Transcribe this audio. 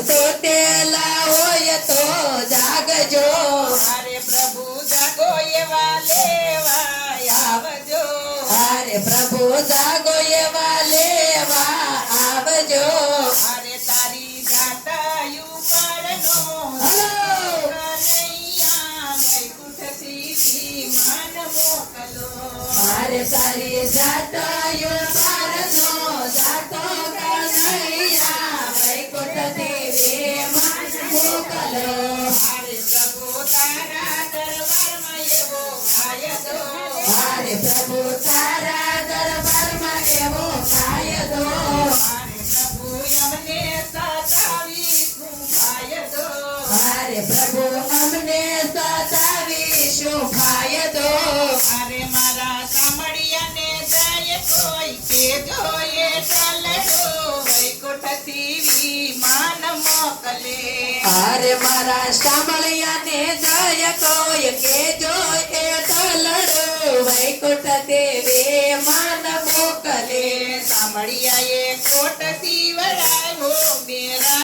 સુતેલા હોય તો જાગજો અરે પ્રભુ જાગો એવા લેવા આવજો અરે પ્રભુ જાગો એવા લેવા આવજો અરે તારી જાતાયુ પડનો કનૈયા વૈકુંઠથી વિમાન મોકલો મારે તારી જાતાયો પારનો જાતો કનૈયા વૈકુંઠથી વિમાન મોકલો અરે પ્રભુ તારા દરબારમાં એવો કાયદો અરે પ્રભુ તારા દરબારમાં એવો કાયદો અરે પ્રભુ અમને સતાવી શું ફાયદો અરે પ્રભુ અમને સતાવી શું ફાયદો અરે મારા સામળિયાને જાય કોઈ કે જોઈએ ટલડો વૈકુંઠથી વિમાન મોકલે અરે મારા સાંભળ્યાને જય કોઈ કે જોય તલડો વૈકુંઠ દેવે માન મોકલે સામળિયાએ કોટ સીવડાવ્યો બે